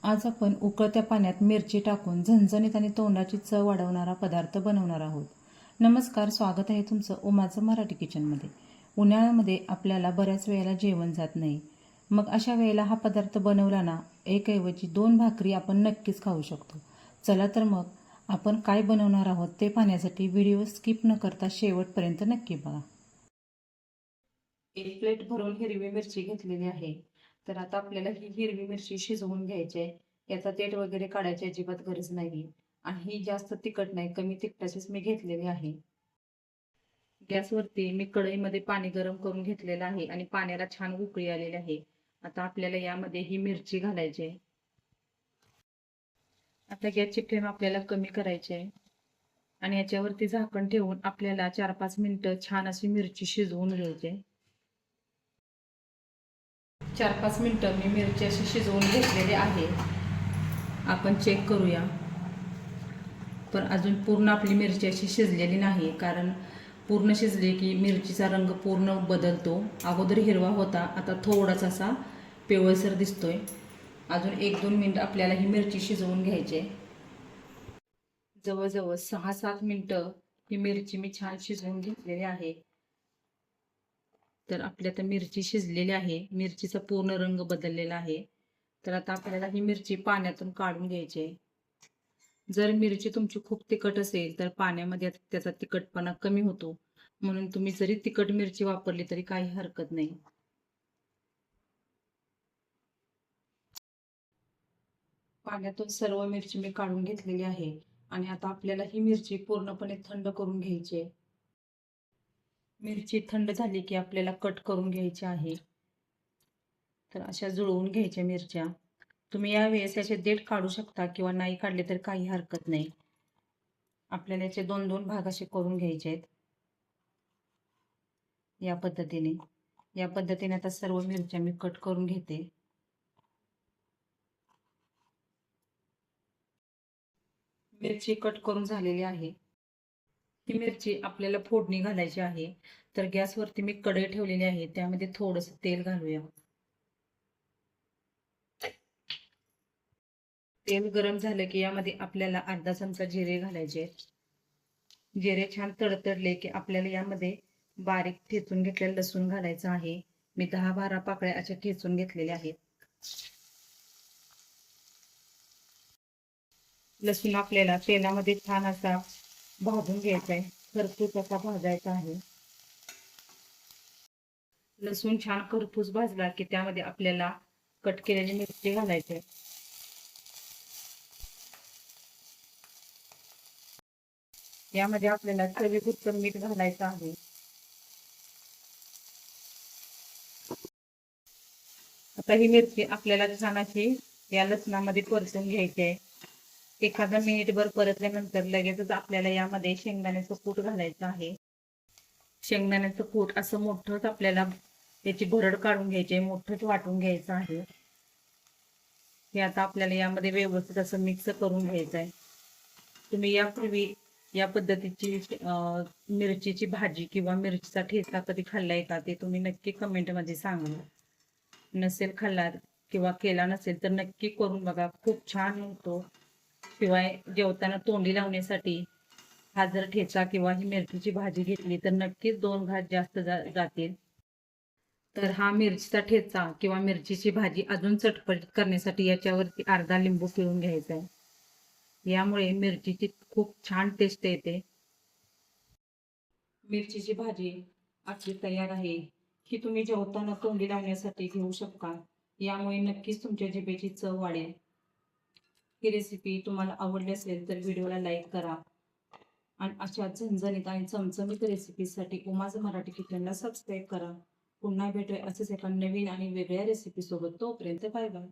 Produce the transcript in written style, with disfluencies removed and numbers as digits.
आज आपण उकळत्या पाण्यात मिरची टाकून झणझणीत आणि तोंडाची चव वाढवणारा पदार्थ बनवणार आहोत. नमस्कार, स्वागत आहे तुमचं उमाचं मराठी किचनमध्ये. उन्हाळ्यामध्ये आपल्याला बऱ्याच वेळेला जेवण जात नाही. मग अशा वेळेला हा पदार्थ बनवला ना, एकऐवजी 2 भाकरी आपण नक्कीच खाऊ शकतो. चला तर मग आपण काय बनवणार आहोत ते पाहण्यासाठी व्हिडिओ स्किप न करता शेवटपर्यंत नक्की बघा. 1 प्लेट भरून हिरवी मिरची घेतलेली आहे. तर आता आपल्याला ही हिरवी मिरची शिजवून घ्यायची आहे. याचा देठ वगैरे काढायची अजिबात गरज नाही आणि ही जास्त तिखट नाही, कमी तिखटाचीच मी घेतलेली आहे. गॅसवरती मी कढईमध्ये पाणी गरम करून घेतलेलं आहे आणि पाण्याला छान उकळी आलेली आहे. आता आपल्याला यामध्ये ही मिरची घालायची आहे. आता गॅसची फ्लेम आपल्याला कमी करायची आहे आणि याच्यावरती झाकण ठेवून आपल्याला 4-5 मिनिटं छान अशी मिरची शिजवून घ्यायची आहे. 4-5 मिनिटं मी मिरची अशी शिजवून घेतलेली आहे. आपण चेक करूया. पण अजून पूर्ण आपली मिरची अशी शिजलेली नाही, कारण पूर्ण शिजली की मिरचीचा रंग पूर्ण बदलतो. अगोदर हिरवा होता, आता थोडासा असा पिवळसर दिसतोय. अजून 1-2 मिनिट आपल्याला ही मिरची शिजवून घ्यायची आहे. जवळजवळ 6-7 मिनिटं ही मिरची मी छान शिजवून घेतलेली आहे. तर आपली आता मिरची शिजलेली आहे. मिरचीचा पूर्ण रंग बदललेला आहे. तर आता आपल्याला ही मिरची पाण्यातून काढून घ्यायची आहे. जर मिरची तुमची खूप तिखट असेल तर पाण्यामध्ये त्याचा तिखटपणा कमी होतो, म्हणून तुम्ही जरी तिखट मिरची वापरली तरी काही हरकत नाही. पाण्यातून सर्व मिरची मी काढून घेतलेली आहे आणि आता आपल्याला ही मिरची पूर्णपणे थंड करून घ्यायची आहे. मिरची थंड झाली की आपल्याला कट करून घ्यायची आहे. तर अशा जुळवून घ्यायच्या मिरच्या. तुम्ही यावेळेस याचे देठ काढू शकता किंवा नाही काढले तर काही हरकत नाही. आपल्याला याचे 2-2 भाग असे करून घ्यायचे आहेत. या पद्धतीने आता सर्व मिरच्या मी कट करून घेते. मिरची कट करून झालेली आहे. ही मिरची आपल्याला फोडणी घालायची आहे. तर गॅसवरती मी कढई ठेवलेली आहे, त्यामध्ये थोडंसं तेल घालूया. तेल गरम झालं की यामध्ये आपल्याला अर्धा चमचा जिरे घालायचे. जिरे छान तडतडले की आपल्याला यामध्ये बारीक ठेचून घेतलेलं लसूण घालायचं आहे. मी 10-12 पाकळ्या अशा ठेचून घेतलेल्या आहेत. लसूण आपल्याला तेलामध्ये छान असा भाजून घ्यायचा आहे. खरपूस असा भाजायचा आहे. लसूण छान खरपूस भाजला की त्यामध्ये आपल्याला कट केलेली मिरची घालायची. यामध्ये आपल्याला चवीपुरतं मीठ घालायचं आहे. आता ही मिरची आपल्याला छान अशी या लसणामध्ये परतून घ्यायची आहे. एखादा मिनिटभर परतल्यानंतर लगेचच आपल्याला यामध्ये शेंगदाण्याचं कूट घालायचं आहे. शेंगदाण्याचं कूट असं मोठंच आपल्याला त्याची भरड काढून घ्यायची आहे, मोठंच वाटून घ्यायचं आहे. हे आता आपल्याला यामध्ये व्यवस्थित असं मिक्स करून घ्यायचं आहे. तुम्ही यापूर्वी या पद्धतीची मिरचीची भाजी किंवा मिरचीचा ठेचा कधी खाल्लाय का ते तुम्ही नक्की कमेंटमध्ये सांगा. नसेल खाल्ला किंवा केला नसेल तर नक्की करून बघा, खूप छान होतो. शिवाय जेवताना तोंडी लावण्यासाठी हा जर ठेचा किंवा ही मिरचीची भाजी घेतली तर नक्कीच 2 घास जास्त जातील. तर हा मिरचीचा ठेचा किंवा मिरचीची भाजी अजून चटपटीत करण्यासाठी याच्यावरती अर्धा लिंबू पिळून घ्यायचा आहे. यामुळे मिरचीची खूप छान टेस्ट येते. मिरचीची भाजी आपली तयार आहे. ही तुम्ही जेवताना तोंडी लावण्यासाठी घेऊ शकता. यामुळे नक्कीच तुमच्या जिभेची चव वाढेल. ही रेसिपी तुम्हाला आवडली असेल तर व्हिडिओला लाईक करा आणि अशा झणझणीत आणि चमचमीत रेसिपीसाठी उमाचं मराठी किचनला सबस्क्राईब करा. पुन्हा भेटूया असेच एका नवीन आणि वेगळ्या रेसिपी सोबत. तोपर्यंत बाय बाय.